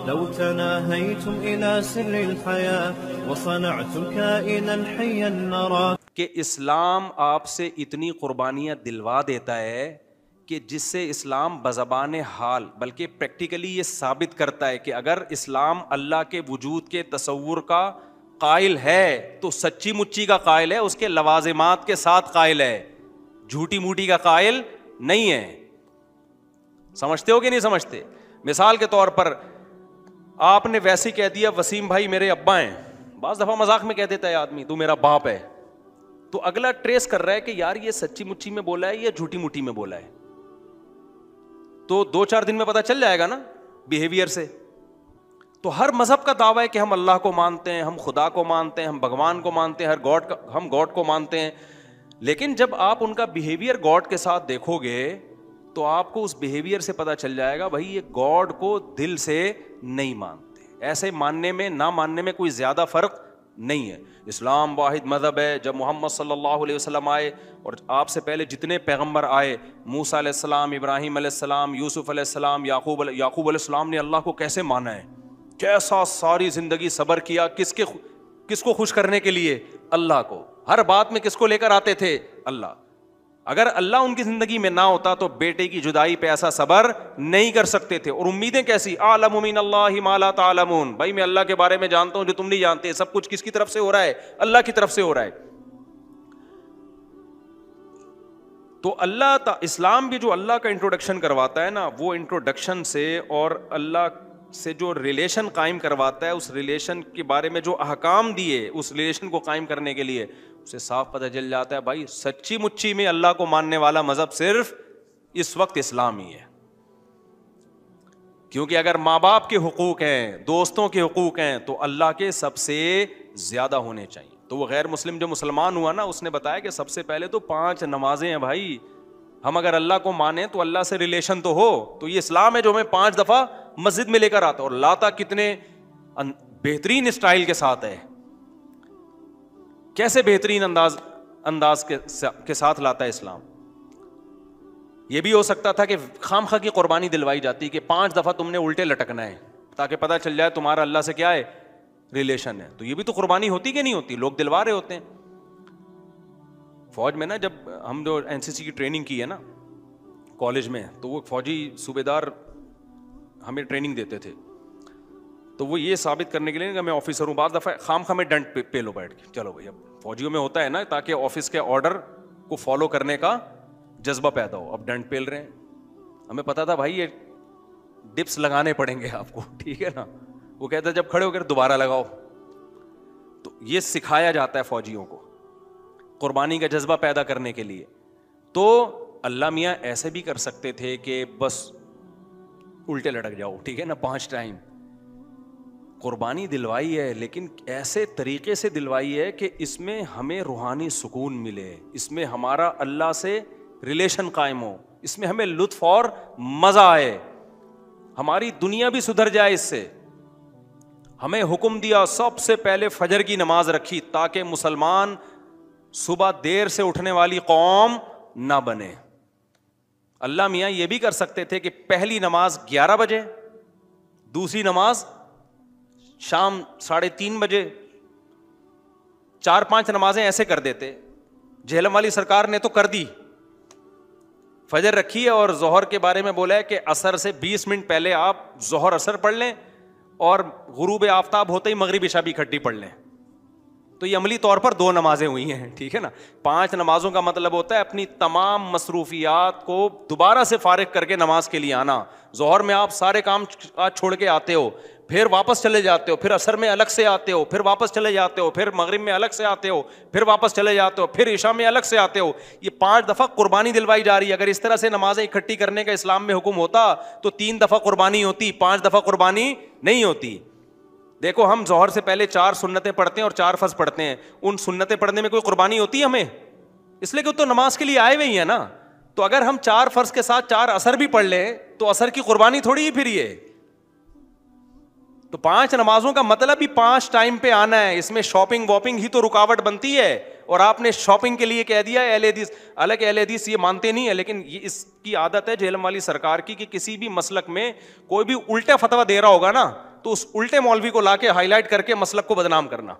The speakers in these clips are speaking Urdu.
لو تناهيتم إلى سر الحياة وصنعتم كائنا حيا نرى. کہ اسلام آپ سے اتنی قربانیاں دلوا دیتا ہے کہ جس سے اسلام بزبان حال بلکہ پریکٹیکلی یہ ثابت کرتا ہے کہ اگر اسلام اللہ کے وجود کے تصور کا قائل ہے تو سچی مچی کا قائل ہے, اس کے لوازمات کے ساتھ قائل ہے, جھوٹی موٹی کا قائل نہیں ہے. سمجھتے ہو کہ نہیں سمجھتے؟ مثال کے طور پر آپ نے ویسے کہہ دیا وسیم بھائی میرے ابا ہیں, بعض دفعہ مذاق میں کہہ دیتا ہے آدمی تو میرا باپ ہے, تو اگلا ٹریس کر رہا ہے کہ یار یہ سچی مچی میں بولا ہے یا جھوٹی موٹی میں بولا ہے, تو 2-4 دن میں پتہ چل جائے گا نا بیہیویئر سے. تو ہر مذہب کا دعویٰ ہے کہ ہم اللہ کو مانتے ہیں, ہم خدا کو مانتے ہیں, ہم بھگوان کو مانتے ہیں, ہم گاڈ کو مانتے ہیں, لیکن جب آپ ان کا بیہیویئر گاڈ کے ساتھ دیکھو گے تو آپ کو اس بیہیویئر سے پتہ چل جائے گا بھائی یہ گاڈ کو دل سے نہیں مانتے. ایسے ماننے میں نہ ماننے میں کوئی زیادہ فرق نہیں ہے. اسلام واحد مذہب ہے. جب محمد صلی اللہ علیہ وسلم آئے اور آپ سے پہلے جتنے پیغمبر آئے, موسیٰ علیہ السلام, ابراہیم علیہ السلام, یوسف علیہ السلام, یعقوب علیہ السلام نے اللہ کو کیسے مانا ہے, کیسا ساری زندگی صبر کیا, کس کو خوش کرنے کے لیے, اللہ کو. ہر بات میں کس کو لے کر آتے تھے, اللہ. اگر اللہ ان کی زندگی میں نہ ہوتا تو بیٹے کی جدائی پہ ایسا صبر نہیں کر سکتے تھے. اور امیدیں کیسی, اعلم من اللہ ما لا تعلمون, بھائی میں اللہ کے بارے میں جانتا ہوں جو تم نہیں جانتے. سب کچھ کس کی طرف سے ہو رہا ہے, اللہ کی طرف سے ہو رہا ہے. تو اللہ اسلام بھی جو اللہ کا انٹروڈکشن کرواتا ہے نا, وہ انٹروڈکشن سے اور اللہ سے جو ریلیشن قائم کرواتا ہے, اس ریلیشن کے بارے میں جو احکام دیے اس ریلیشن کو قائم کرنے کے لیے, اسے صاف پتہ چل جاتا ہے بھائی سچی مچی میں اللہ کو ماننے والا مذہب صرف اس وقت اسلام ہی ہے. کیونکہ اگر ماں باپ کے حقوق ہیں, دوستوں کے حقوق ہیں, تو اللہ کے سب سے زیادہ ہونے چاہیے. تو وہ غیر مسلم جو مسلمان ہوا نا, اس نے بتایا کہ سب سے پہلے تو 5 نمازیں ہیں بھائی. ہم اگر اللہ کو مانیں تو اللہ سے ریلیشن تو ہو. تو یہ اسلام ہے جو ہمیں 5 دفعہ مسجد میں لے کر آتا, اور لاتا کتنے بہترین اسٹائل کے ساتھ ہے. کیسے بہترین انداز کے ساتھ لاتا ہے اسلام. یہ بھی ہو سکتا تھا کہ خام خواہ کی قربانی دلوائی جاتی کہ 5 دفعہ تم نے الٹے لٹکنا ہے تاکہ پتہ چل جائے تمہارا اللہ سے کیا ہے, ریلیشن ہے. تو یہ بھی تو قربانی ہوتی کہ نہیں ہوتی, لوگ دلوا رہے ہوتے ہیں. فوج میں نا جب ہم جو NCC کی ٹریننگ کی ہے نا کالج میں, تو وہ فوجی صوبے دار ہمیں ٹریننگ دیتے تھے. تو وہ یہ ثابت کرنے کے لیے کہ میں آفیسر ہوں, بعض دفعہ خام خواہ میں ڈنڈ پہ لو بیٹھ کے, چلو بھائی اب فوجیوں میں ہوتا ہے نا تاکہ آفس کے آرڈر کو فالو کرنے کا جذبہ پیدا ہو. اب ڈنڈ پیل رہے ہیں, ہمیں پتا تھا بھائی یہ ڈپس لگانے پڑیں گے آپ کو, ٹھیک ہے نا. وہ کہتا ہے جب کھڑے ہو کر دوبارہ لگاؤ. تو یہ سکھایا جاتا ہے فوجیوں کو قربانی کا جذبہ پیدا کرنے کے لیے. تو اللہ میاں ایسے بھی کر سکتے تھے کہ بس الٹے لٹک جاؤ, ٹھیک ہے نا, 5 ٹائم. قربانی دلوائی ہے لیکن ایسے طریقے سے دلوائی ہے کہ اس میں ہمیں روحانی سکون ملے, اس میں ہمارا اللہ سے ریلیشن قائم ہو, اس میں ہمیں لطف اور مزہ آئے, ہماری دنیا بھی سدھر جائے اس سے. ہمیں حکم دیا سب سے پہلے فجر کی نماز رکھی تاکہ مسلمان صبح دیر سے اٹھنے والی قوم نہ بنے. اللہ میاں یہ بھی کر سکتے تھے کہ پہلی نماز 11 بجے, دوسری نماز شام 3:30 بجے, 4-5 نمازیں ایسے کر دیتے. جہلم والی سرکار نے تو کر دی, فجر رکھی ہے اور ظہر کے بارے میں بولا ہے کہ عصر سے 20 منٹ پہلے آپ ظہر عصر پڑھ لیں اور غروب آفتاب ہوتے ہی مغرب عشاء بھی اکٹھی پڑھ لیں. تو یہ عملی طور پر 2 نمازیں ہوئی ہیں, ٹھیک ہے نا. 5 نمازوں کا مطلب ہوتا ہے اپنی تمام مصروفیات کو دوبارہ سے فارغ کر کے نماز کے لیے آنا. ظہر میں آپ سارے کام چھوڑ کے آتے ہو, پھر واپس چلے جاتے ہو, پھر عصر میں الگ سے آتے ہو, پھر واپس چلے جاتے ہو, پھر مغرب میں الگ سے آتے ہو, پھر واپس چلے جاتے ہو, پھر عشاء میں الگ سے آتے ہو. یہ 5 دفعہ قربانی دلوائی جا رہی ہے. اگر اس طرح سے نمازیں اکٹھی کرنے کا اسلام میں حکم ہوتا تو 3 دفعہ قربانی ہوتی, 5 دفعہ قربانی نہیں ہوتی. دیکھو ہم ظہر سے پہلے 4 سنتیں پڑھتے ہیں اور 4 فرض پڑھتے ہیں. ان سنتیں پڑھنے میں کوئی قربانی ہوتی ہے ہمیں؟ اس لیے کہ تو نماز کے لیے آئے ہوئے ہی ہیں نا. تو اگر ہم 4 فرض کے ساتھ 4 عصر بھی پڑھ لیں تو عصر کی قربانی تھوڑی ہی پھر یہ. تو 5 نمازوں کا مطلب ہی 5 ٹائم پہ آنا ہے. اس میں شاپنگ واپنگ ہی تو رکاوٹ بنتی ہے, اور آپ نے شاپنگ کے لیے کہہ دیا ہے اہل حدیث. حالانکہ اہل حدیث یہ مانتے نہیں ہے, لیکن یہ اس کی عادت ہے جہلم والی سرکار کی کہ کسی بھی مسلک میں کوئی بھی الٹا فتویٰ دے رہا ہوگا نا تو اس الٹے مولوی کو لا کے ہائی لائٹ کر کے مسلک کو بدنام کرنا.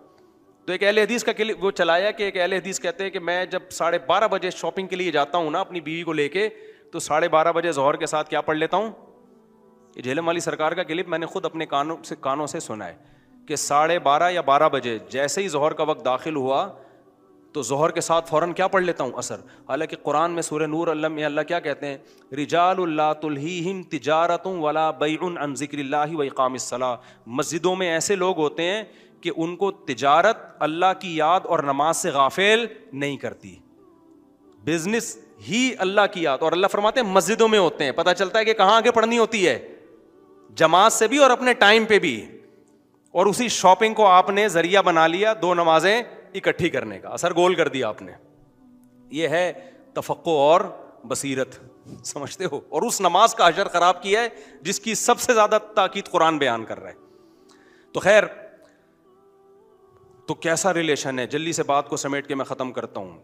تو ایک اہل حدیث کا وہ چلایا کہ ایک اہل حدیث کہتے ہیں کہ میں جب 12:30 بجے شاپنگ کے لیے جاتا ہوں نا اپنی بیوی کو لے کے, تو 12:30 بجے ظہر کے ساتھ کیا پڑھ لیتا ہوں. یہ جہلم والی سرکار کا کلپ میں نے خود اپنے کانوں سے سنا ہے کہ 12:30 یا 12 بجے جیسے ہی ظہر کا وقت داخل ہوا تو ظہر کے ساتھ فوراً کیا پڑھ لیتا ہوں, عصر. حالانکہ قرآن میں سورہ نور میں اللہ کیا کہتے ہیں, رجال لا تلہیہم تجارۃ ولا بیع عن ذکر اللہ واقام الصلاۃ. مسجدوں میں ایسے لوگ ہوتے ہیں کہ ان کو تجارت اللہ کی یاد اور نماز سے غافل نہیں کرتی, بزنس ہی اللہ کی یاد. اور اللہ فرماتے ہیں مسجدوں میں ہوتے ہیں. پتہ چلتا ہے کہ کہاں آگے پڑھنی ہوتی ہے, جماعت سے بھی اور اپنے ٹائم پہ بھی. اور اسی شاپنگ کو آپ نے ذریعہ بنا لیا 2 نمازیں اکٹھی کرنے کا, اثر گول کر دیا آپ نے. یہ ہے تفقع اور بصیرت, سمجھتے ہو. اور اس نماز کا اجر خراب کیا ہے جس کی سب سے زیادہ تاکید قرآن بیان کر رہا ہے. تو خیر, تو کیسا ریلیشن ہے, جلدی سے بات کو سمیٹ کے میں ختم کرتا ہوں.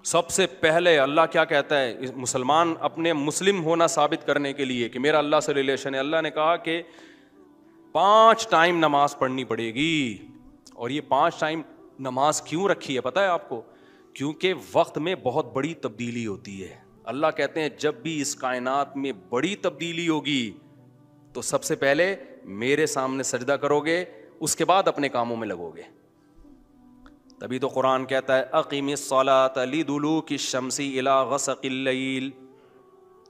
سب سے پہلے اللہ کیا کہتا ہے, مسلمان اپنے مسلم ہونا ثابت کرنے کے لیے کہ میرا اللہ سے ریلیشن ہے, اللہ نے کہا کہ 5 ٹائم نماز پڑھنی پڑے گی. اور یہ 5 ٹائم نماز کیوں رکھی ہے پتہ ہے آپ کو, کیونکہ وقت میں بہت بڑی تبدیلی ہوتی ہے. اللہ کہتے ہیں جب بھی اس کائنات میں بڑی تبدیلی ہوگی تو سب سے پہلے میرے سامنے سجدہ کرو گے, اس کے بعد اپنے کاموں میں لگو گے. تبھی تو قرآن کہتا ہے اقیم الصلاۃ لدلوک الشمس الی غسق اللیل,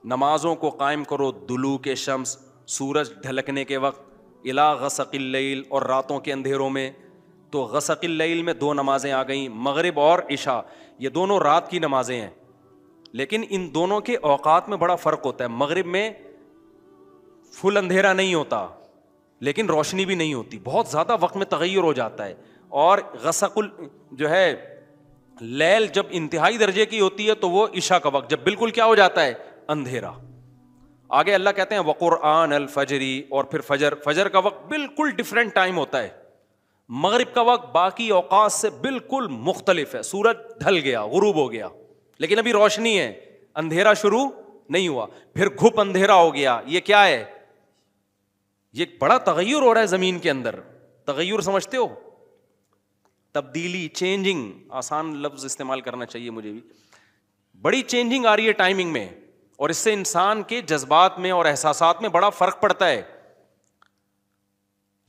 نمازوں کو قائم کرو دلوک شمس, سورج ڈھلکنے کے وقت, الی غسق اللیل, اور راتوں کے اندھیروں میں. تو غسق اللیل میں 2 نمازیں آ گئیں, مغرب اور عشاء. یہ دونوں رات کی نمازیں ہیں, لیکن ان دونوں کے اوقات میں بڑا فرق ہوتا ہے. مغرب میں فل اندھیرا نہیں ہوتا لیکن روشنی بھی نہیں ہوتی, بہت زیادہ وقت میں تغیر ہو جاتا ہے. اور غسق جو ہے لیل جب انتہائی درجے کی ہوتی ہے تو وہ عشاء کا وقت جب بالکل کیا ہو جاتا ہے, اندھیرا. آگے اللہ کہتے ہیں وقرآن الفجر, اور پھر فجر کا وقت بالکل ڈفرینٹ ٹائم ہوتا ہے. مغرب کا وقت باقی اوقات سے بالکل مختلف ہے, سورج ڈھل گیا, غروب ہو گیا, لیکن ابھی روشنی ہے, اندھیرا شروع نہیں ہوا. پھر گھپ اندھیرا ہو گیا. یہ کیا ہے, یہ بڑا تغیر ہو رہا ہے زمین کے اندر. تغیر سمجھتے ہو, تبدیلی, چینجنگ, آسان لفظ استعمال کرنا چاہیے مجھے بھی. بڑی چینجنگ آ رہی ہے ٹائمنگ میں, اور اس سے انسان کے جذبات میں اور احساسات میں بڑا فرق پڑتا ہے.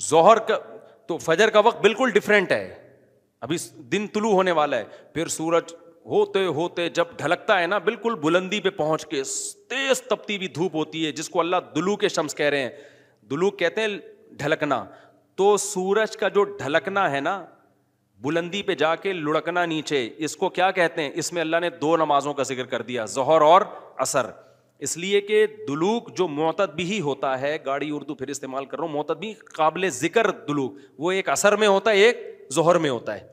ظہر کا تو فجر کا وقت بالکل ڈفرینٹ ہے, ابھی دن طلوع ہونے والا ہے. پھر سورج ہوتے ہوتے جب ڈھلکتا ہے نا, بالکل بلندی پہ پہنچ کے تیز تپتی ہوئی دھوپ ہوتی ہے جس کو اللہ دلوک شمس کہہ رہے ہیں. دلوک کہتے ہیں ڈھلکنا. تو سورج کا جو ڈھلکنا ہے نا, بلندی پہ جا کے لڑکنا نیچے, اس کو کیا کہتے ہیں. اس میں اللہ نے 2 نمازوں کا ذکر کر دیا, ظہر اور عصر. اس لیے کہ دلوک جو معتد بھی ہوتا ہے, گاڑی اردو پھر استعمال کر رہا ہوں, معتد بھی قابل ذکر دلوک, وہ ایک عصر میں ہوتا ہے, ایک ظہر میں ہوتا ہے.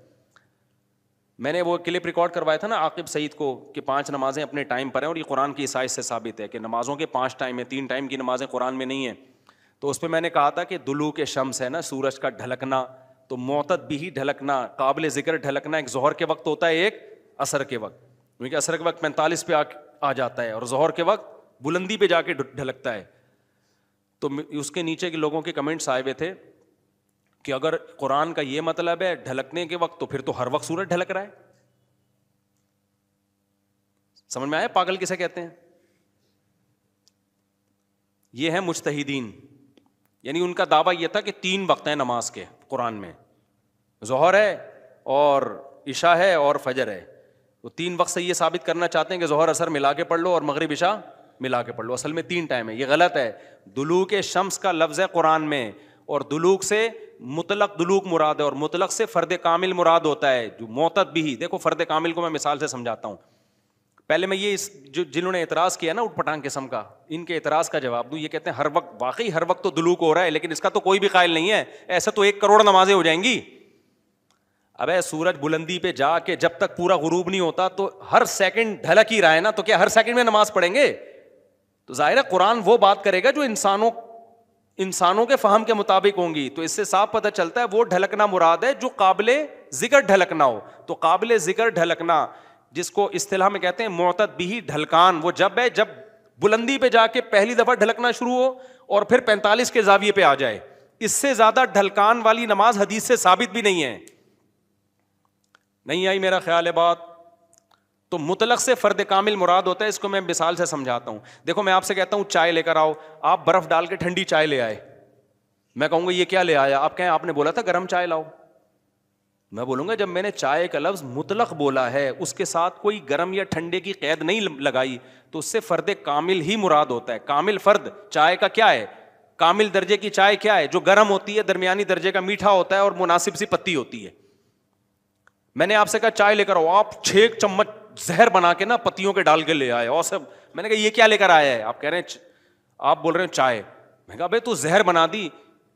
میں نے وہ کلپ ریکارڈ کروایا تھا نا عاقب سعید کو کہ 5 نمازیں اپنے ٹائم پر ہیں, اور یہ قرآن کی عیسائی سے ثابت ہے کہ نمازوں کے 5 ٹائم ہیں, 3 ٹائم کی نمازیں قرآن میں نہیں ہیں. تو اس پہ میں نے کہا تھا کہ دلوک شمس ہے نا, سورج کا ڈھلکنا, تو معتد بھی ڈھلکنا, قابل ذکر ڈھلکنا ایک ظہر کے وقت ہوتا ہے, ایک عصر کے وقت. کیونکہ عصر کے وقت 45 پہ آ جاتا ہے, اور ظہر کے وقت بلندی پہ جا کے ڈھلکتا ہے. تو اس کے نیچے کے لوگوں کے کمنٹس آئے ہوئے تھے کہ اگر قرآن کا یہ مطلب ہے ڈھلکنے کے وقت, تو پھر تو ہر وقت سورج ڈھلک رہا ہے. سمجھ میں آیا پاگل کسے کہتے ہیں. یہ ہیں مجتہدین, یعنی ان کا دعویٰ یہ تھا کہ 3 وقت ہیں نماز کے قرآن میں, ظہر ہے اور عشاء ہے اور فجر ہے. وہ 3 وقت سے یہ ثابت کرنا چاہتے ہیں کہ ظہر عصر ملا کے پڑھ لو اور مغرب عشاء ملا کے پڑھ لو. اصل میں 3 ٹائم ہے, یہ غلط ہے. دلوک شمس کا لفظ ہے قرآن میں, اور دلوک سے مطلق دلوک مراد ہے, اور مطلق سے فرد کامل مراد ہوتا ہے. جو معتد بھی, دیکھو فرد کامل کو میں مثال سے سمجھاتا ہوں. پہلے میں یہ جنہوں نے اعتراض کیا نا اٹھ پٹانگ قسم کا, ان کے اعتراض کا جواب دوں. یہ کہتے ہیں ہر وقت, واقعی ہر وقت تو دلوک ہو رہا ہے, لیکن اس کا تو کوئی بھی قائل نہیں ہے. ایسا تو 1 کروڑ نمازیں ہو جائیں گی. ابے سورج بلندی پہ جا کے جب تک پورا غروب نہیں ہوتا تو ہر سیکنڈ ڈھلک ہی رہا ہے نا, تو کیا ہر سیکنڈ میں نماز پڑھیں گے؟ تو ظاہر ہے قرآن وہ بات کرے گا جو انسانوں کے فہم کے مطابق ہوں گی. تو اس سے صاف پتہ چلتا ہے وہ ڈھلکنا مراد ہے جو قابل ذکر ڈھلکنا ہو. تو قابل ذکر ڈھلکنا جس کو اصطلاح میں کہتے ہیں معتد بھی ڈھلکان, وہ جب ہے جب بلندی پہ جا کے پہلی دفعہ ڈھلکنا شروع ہو اور پھر 45 کے زاویے پہ آ جائے. اس سے زیادہ ڈھلکان والی نماز حدیث سے ثابت بھی نہیں ہے. نہیں آئی میرا خیال ہے بات؟ تو مطلق سے فرد کامل مراد ہوتا ہے. اس کو میں مثال سے سمجھاتا ہوں. دیکھو میں آپ سے کہتا ہوں چائے لے کر آؤ, آپ برف ڈال کے ٹھنڈی چائے لے آئے, میں کہوں گا یہ کیا لے آیا؟ آپ کہیں آپ نے بولا تھا گرم چائے لاؤ. میں بولوں گا جب میں نے چائے کا لفظ مطلق بولا ہے, اس کے ساتھ کوئی گرم یا ٹھنڈے کی قید نہیں لگائی, تو اس سے فرد کامل ہی مراد ہوتا ہے. کامل فرد چائے کا کیا ہے؟ کامل درجے کی چائے کیا ہے؟ جو گرم ہوتی ہے, درمیانی درجے کا میٹھا ہوتا ہے اور مناسب سی پتی ہوتی ہے. میں نے آپ سے کہا چائے لے کر آؤ, آپ 6 چمچ زہر بنا کے نا پتیوں کے ڈال کے لے آئے, اور سب میں نے کہا یہ کیا لے کر آیا ہے؟ آپ کہہ رہے ہیں, آپ بول رہے ہیں چائے. میں کہا بھائی تو زہر بنا دی,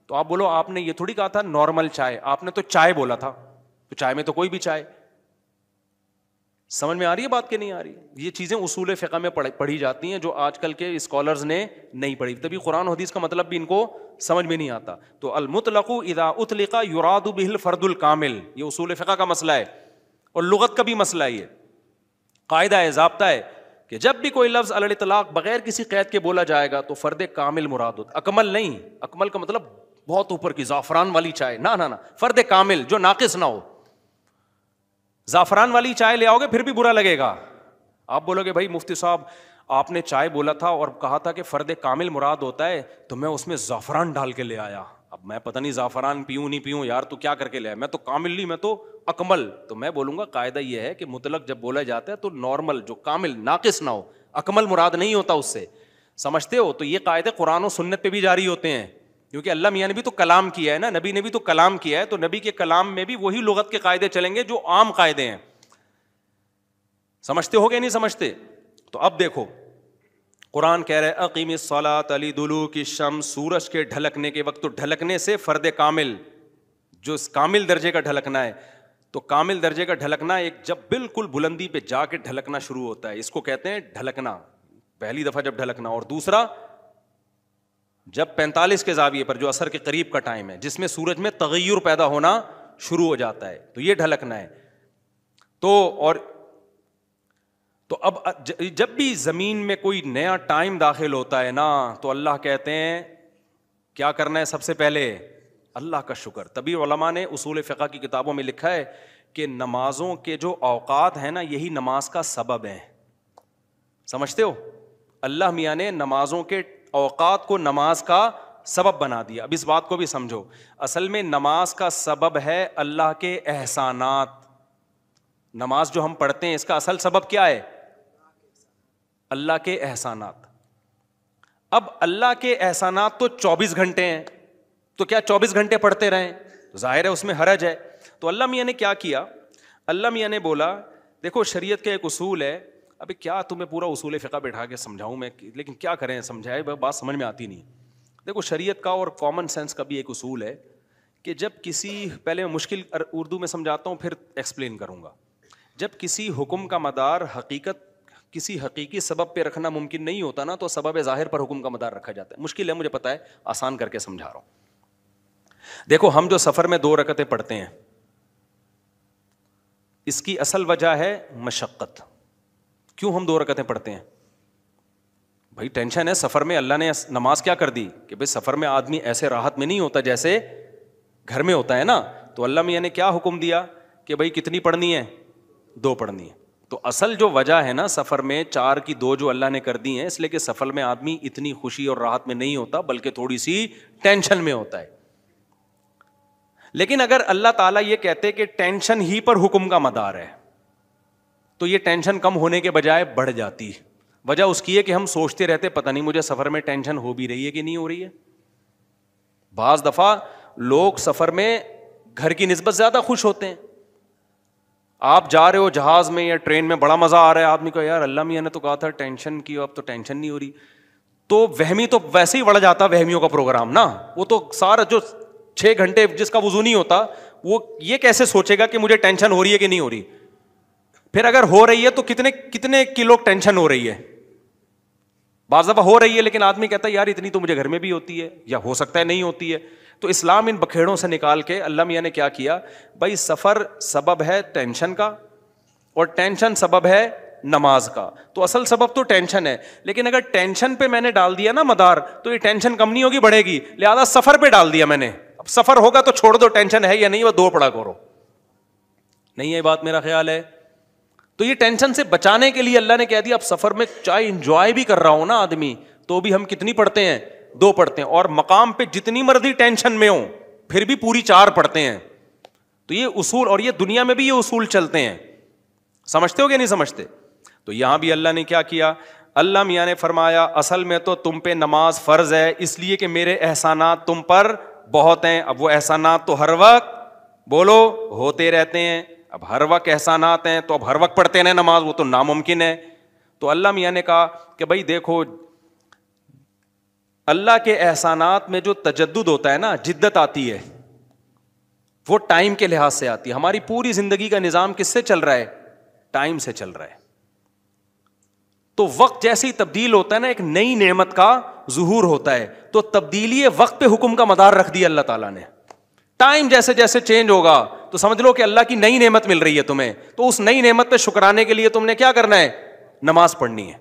تو آپ بولو آپ نے یہ تھوڑی کہا تھا نارمل چائے, آپ نے تو چائے بولا تھا, تو چائے میں تو کوئی بھی چائے. سمجھ میں آ رہی ہے بات کہ نہیں آ رہی؟ یہ چیزیں اصول فقہ میں پڑھی جاتی ہیں جو آج کل کے اسکالرز نے نہیں پڑھی, تبھی قرآن و حدیث کا مطلب بھی ان کو سمجھ میں نہیں آتا. تو المطلق اذا اطلق یراد به الفرد الکامل, یہ اصول فقہ کا مسئلہ ہے اور لغت کا بھی مسئلہ ہے. یہ قاعدہ ہے, ضابطہ ہے کہ جب بھی کوئی لفظ علی الاطلاق بغیر کسی قید کے بولا جائے گا تو فرد کامل مراد ہوتا. اکمل نہیں, اکمل کا مطلب بہت اوپر کی زعفران والی چائے, نہ, فرد کامل جو ناقص نہ ہو. زعفران والی چائے لے آؤ گے پھر بھی برا لگے گا. آپ بولو گے بھائی مفتی صاحب آپ نے چائے بولا تھا اور کہا تھا کہ فرد کامل مراد ہوتا ہے, تو میں اس میں زعفران ڈال کے لے آیا. اب میں پتہ نہیں زعفران پیوں نہیں پیوں یار, تو کیا کر کے لے آیا؟ میں تو کامل نہیں, میں تو اکمل. تو میں بولوں گا قاعدہ یہ ہے کہ مطلق جب بولا جاتا ہے تو نارمل جو کامل ناقص نہ ہو, اکمل مراد نہیں ہوتا اس سے. سمجھتے ہو؟ تو یہ قاعدے قرآن و سنت پہ بھی جاری ہوتے ہیں, کیونکہ اللہ میاں نے بھی تو کلام کیا ہے نا, نبی نے بھی تو کلام کیا ہے, تو نبی کے کلام میں بھی وہی لغت کے قاعدے چلیں گے جو عام قاعدے ہیں. سمجھتے ہو گے نہیں سمجھتے؟ تو اب دیکھو قرآن کہہ رہے اقیم الصلاۃ لدلوک الشمس, سورج کے ڈھلکنے کے وقت. تو ڈھلکنے سے فرد کامل جو کامل درجے کا ڈھلکنا ہے, تو کامل درجے کا ڈھلکنا ایک جب بالکل بلندی پہ جا کے ڈھلکنا شروع ہوتا ہے, اس کو کہتے ہیں ڈھلکنا, پہلی دفعہ جب ڈھلکنا. اور دوسرا جب 45 کے زاویے پر جو عصر کے قریب کا ٹائم ہے, جس میں سورج میں تغیر پیدا ہونا شروع ہو جاتا ہے, تو یہ ڈھلکنا ہے. تو اب جب بھی زمین میں کوئی نیا ٹائم داخل ہوتا ہے نا, تو اللہ کہتے ہیں کیا کرنا ہے سب سے پہلے؟ اللہ کا شکر. تبھی علماء نے اصول فقہ کی کتابوں میں لکھا ہے کہ نمازوں کے جو اوقات ہیں نا, یہی نماز کا سبب ہے. سمجھتے ہو؟ اللہ میاں نے نمازوں کے اوقات کو نماز کا سبب بنا دیا. اب اس بات کو بھی سمجھو, اصل میں نماز کا سبب ہے اللہ کے احسانات. نماز جو ہم پڑھتے ہیں اس کا اصل سبب کیا ہے؟ اللہ کے احسانات. اب اللہ کے احسانات تو 24 گھنٹے ہیں, تو کیا 24 گھنٹے پڑھتے رہیں؟ ظاہر ہے اس میں حرج ہے. تو اللہ میاں نے کیا کیا؟ اللہ میاں نے بولا دیکھو شریعت کا ایک اصول ہے. ابھی کیا تمہیں پورا اصول فقہ بیٹھا کے سمجھاؤں میں, لیکن کیا کریں, سمجھائے بات سمجھ میں آتی نہیں. دیکھو شریعت کا اور کامن سینس کا بھی ایک اصول ہے کہ جب کسی, پہلے میں مشکل اردو میں سمجھاتا ہوں پھر ایکسپلین کروں گا. جب کسی حکم کا مدار کسی حقیقی سبب پہ رکھنا ممکن نہیں ہوتا نا, تو سبب ظاہر پر حکم کا مدار رکھا جاتا ہے. مشکل ہے مجھے پتا ہے, آسان کر کے سمجھا رہا ہوں. دیکھو ہم جو سفر میں 2 رکعتیں پڑھتے ہیں, اس کی اصل وجہ ہے مشقت. کیوں ہم 2 رکعتیں پڑھتے ہیں؟ بھائی ٹینشن ہے سفر میں. اللہ نے نماز کیا کر دی کہ بھائی سفر میں آدمی ایسے راحت میں نہیں ہوتا جیسے گھر میں ہوتا ہے نا. تو اللہ میاں نے کیا حکم دیا کہ بھائی کتنی پڑھنی ہے؟ 2 پڑھنی ہے. تو اصل جو وجہ ہے نا سفر میں 4 کی 2 جو اللہ نے کر دی ہیں, اس لیے کہ سفر میں آدمی اتنی خوشی اور راحت میں نہیں ہوتا بلکہ تھوڑی سی ٹینشن میں ہوتا ہے. لیکن اگر اللہ تعالیٰ یہ کہتے کہ ٹینشن ہی پر حکم کا مدار ہے, تو یہ ٹینشن کم ہونے کے بجائے بڑھ جاتی. وجہ اس کی ہے کہ ہم سوچتے رہتے پتہ نہیں مجھے سفر میں ٹینشن ہو بھی رہی ہے کہ نہیں ہو رہی ہے. بعض دفعہ لوگ سفر میں گھر کی نسبت زیادہ خوش ہوتے ہیں. آپ جا رہے ہو جہاز میں یا ٹرین میں, بڑا مزہ آ رہا ہے, آدمی کو یار اللہ میاں نے تو کہا تھا ٹینشن کی, اب تو ٹینشن نہیں ہو رہی. تو وہمی تو ویسے ہی بڑھ جاتا وہمیوں کا پروگرام نا. وہ تو سارا جو 6 گھنٹے جس کا وضو نہیں ہوتا, وہ یہ کیسے سوچے گا کہ مجھے ٹینشن ہو رہی ہے کہ نہیں ہو رہی. پھر اگر ہو رہی ہے تو کتنے کلو ٹینشن ہو رہی ہے. بعض دفعہ ہو رہی ہے لیکن آدمی کہتا ہے یار اتنی تو مجھے گھر میں بھی ہوتی ہے, یا ہو سکتا ہے نہیں ہوتی ہے. تو اسلام ان بکھیڑوں سے نکال کے اللہ میاں نے کیا کیا, بھائی سفر سبب ہے ٹینشن کا, اور ٹینشن سبب ہے نماز کا. تو اصل سبب تو ٹینشن ہے, لیکن اگر ٹینشن پہ میں نے ڈال دیا نا مدار, تو یہ ٹینشن کم نہیں ہوگی, بڑھے گی. لہذا سفر پہ ڈال دیا میں نے, اب سفر ہوگا تو چھوڑ دو, ٹینشن ہے یا نہیں وہ دو پڑھا کرو. نہیں ہے بات, میرا خیال ہے. تو یہ ٹینشن سے بچانے کے لیے اللہ نے کہہ دیا اب سفر میں چاہے انجوائے بھی کر رہا ہوں نا آدمی, تو بھی ہم کتنی پڑھتے ہیں, 2 پڑھتے ہیں, اور مقام پہ جتنی مرضی ٹینشن میں ہوں پھر بھی پوری 4 پڑھتے ہیں. تو یہ اصول, اور یہ دنیا میں بھی یہ اصول چلتے ہیں, سمجھتے ہو کہ نہیں سمجھتے؟ تو یہاں بھی اللہ نے کیا کیا, اللہ میاں نے فرمایا اصل میں تو تم پہ نماز فرض ہے اس لیے کہ میرے احسانات تم پر بہت ہیں. اب وہ احسانات تو ہر وقت بولو ہوتے رہتے ہیں, اب ہر وقت احسانات ہیں تو اب ہر وقت پڑھتے رہے نماز, وہ تو ناممکن ہے. تو اللہ میاں نے کہا کہ بھائی دیکھو, اللہ کے احسانات میں جو تجدد ہوتا ہے نا, جدت آتی ہے, وہ ٹائم کے لحاظ سے آتی ہے. ہماری پوری زندگی کا نظام کس سے چل رہا ہے؟ ٹائم سے چل رہا ہے. تو وقت جیسے ہی تبدیل ہوتا ہے نا, ایک نئی نعمت کا ظہور ہوتا ہے, تو تبدیلی وقت پہ حکم کا مدار رکھ دیا اللہ تعالیٰ نے. ٹائم جیسے جیسے چینج ہوگا تو سمجھ لو کہ اللہ کی نئی نعمت مل رہی ہے تمہیں, تو اس نئی نعمت پہ شکرانے کے لیے تم نے کیا کرنا ہے؟ نماز پڑھنی ہے.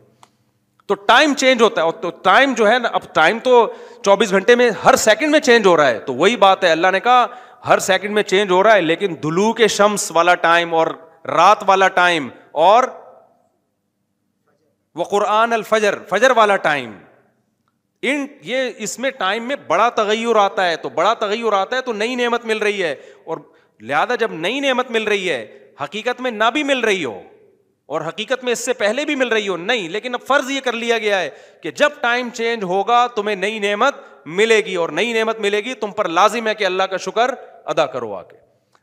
تو ٹائم چینج ہوتا ہے, اور تو ٹائم جو ہے نا, اب ٹائم تو 24 گھنٹے میں ہر سیکنڈ میں چینج ہو رہا ہے. تو وہی بات ہے, اللہ نے کہا ہر سیکنڈ میں چینج ہو رہا ہے, لیکن دلوک شمس والا ٹائم اور رات والا ٹائم اور وقرآن الفجر, فجر والا ٹائم, یہ اس میں ٹائم میں بڑا تغیر آتا ہے. تو بڑا تغیر آتا ہے تو نئی نعمت مل رہی ہے, اور لہذا جب نئی نعمت مل رہی ہے, حقیقت میں نہ بھی مل رہی ہو اور حقیقت میں اس سے پہلے بھی مل رہی ہو نہیں, لیکن اب فرض یہ کر لیا گیا ہے کہ جب ٹائم چینج ہوگا تمہیں نئی نعمت ملے گی, اور نئی نعمت ملے گی تم پر لازم ہے کہ اللہ کا شکر ادا کرو آ کے.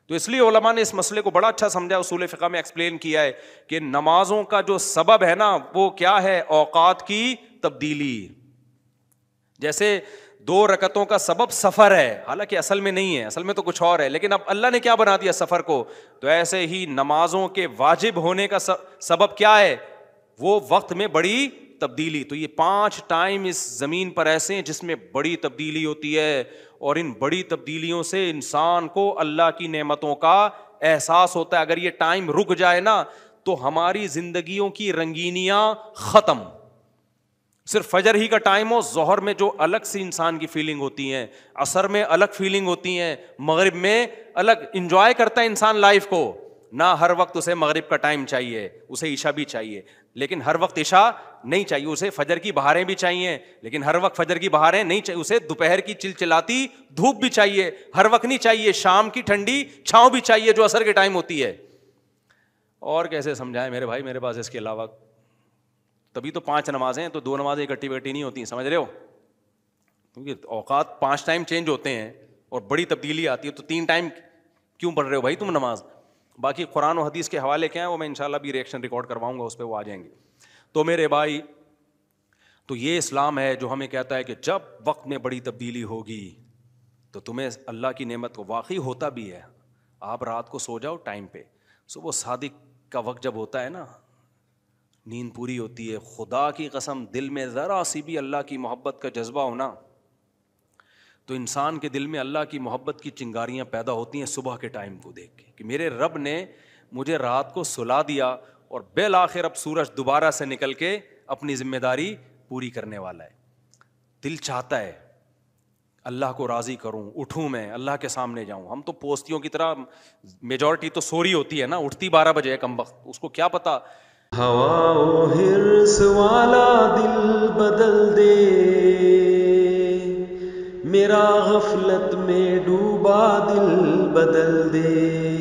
تو اس لیے علماء نے اس مسئلے کو بڑا اچھا سمجھا, اصول فقہ میں ایکسپلین کیا ہے کہ نمازوں کا جو سبب ہے نا وہ کیا ہے؟ اوقات کی تبدیلی. جیسے 2 رکعتوں کا سبب سفر ہے, حالانکہ اصل میں نہیں ہے, اصل میں تو کچھ اور ہے, لیکن اب اللہ نے کیا بنا دیا سفر کو. تو ایسے ہی نمازوں کے واجب ہونے کا سبب کیا ہے؟ وہ وقت میں بڑی تبدیلی. تو یہ 5 ٹائم اس زمین پر ایسے ہیں جس میں بڑی تبدیلی ہوتی ہے, اور ان بڑی تبدیلیوں سے انسان کو اللہ کی نعمتوں کا احساس ہوتا ہے. اگر یہ ٹائم رک جائے نا تو ہماری زندگیوں کی رنگینیاں ختم. صرف فجر ہی کا ٹائم ہو, ظہر میں جو الگ سی انسان کی فیلنگ ہوتی ہیں, عصر میں الگ فیلنگ ہوتی ہیں, مغرب میں الگ, انجوائے کرتا ہے انسان لائف کو. نہ ہر وقت اسے مغرب کا ٹائم چاہیے, اسے عشاء بھی چاہیے, لیکن ہر وقت عشاء نہیں چاہیے. اسے فجر کی بہاریں بھی چاہیے, لیکن ہر وقت فجر کی بہاریں نہیں چاہیے. اسے دوپہر کی چلچلاتی دھوپ بھی چاہیے, ہر وقت نہیں چاہیے. شام کی ٹھنڈی چھاؤں بھی چاہیے جو عصر کے ٹائم ہوتی ہے. اور کیسے سمجھائیں میرے بھائی, میرے پاس اس کے علاوہ تبھی تو 5 نمازیں, تو 2 نمازیں اکٹھی بیٹھی نہیں ہوتی, سمجھ رہے ہو, کیونکہ اوقات 5 ٹائم چینج ہوتے ہیں اور بڑی تبدیلی آتی ہے. تو 3 ٹائم کیوں پڑھ رہے ہو بھائی تم نماز؟ باقی قرآن و حدیث کے حوالے کیا ہیں وہ میں انشاءاللہ بھی ریئیکشن ریکارڈ کرواؤں گا, اس پہ وہ آ جائیں گے. تو میرے بھائی, تو یہ اسلام ہے جو ہمیں کہتا ہے کہ جب وقت میں بڑی تبدیلی ہوگی تو تمہیں اللہ کی نعمت کو واقعی ہوتا بھی ہے. آپ رات کو سو جاؤ ٹائم پہ, صبح صادق کا وقت جب ہوتا ہے نا, نیند پوری ہوتی ہے, خدا کی قسم دل میں ذرا سی بھی اللہ کی محبت کا جذبہ ہونا تو انسان کے دل میں اللہ کی محبت کی چنگاریاں پیدا ہوتی ہیں صبح کے ٹائم کو دیکھ کے, کہ میرے رب نے مجھے رات کو سلا دیا اور بالآخر اب سورج دوبارہ سے نکل کے اپنی ذمہ داری پوری کرنے والا ہے. دل چاہتا ہے اللہ کو راضی کروں, اٹھوں, میں اللہ کے سامنے جاؤں. ہم تو پوستیوں کی طرح, میجورٹی تو سوری ہوتی ہے نا, اٹھتی 12 بجے ہے کم وقت, اس کو کیا پتا. ہوا و حرص والا دل بدل دے, میرا غفلت میں ڈوبا دل بدل دے.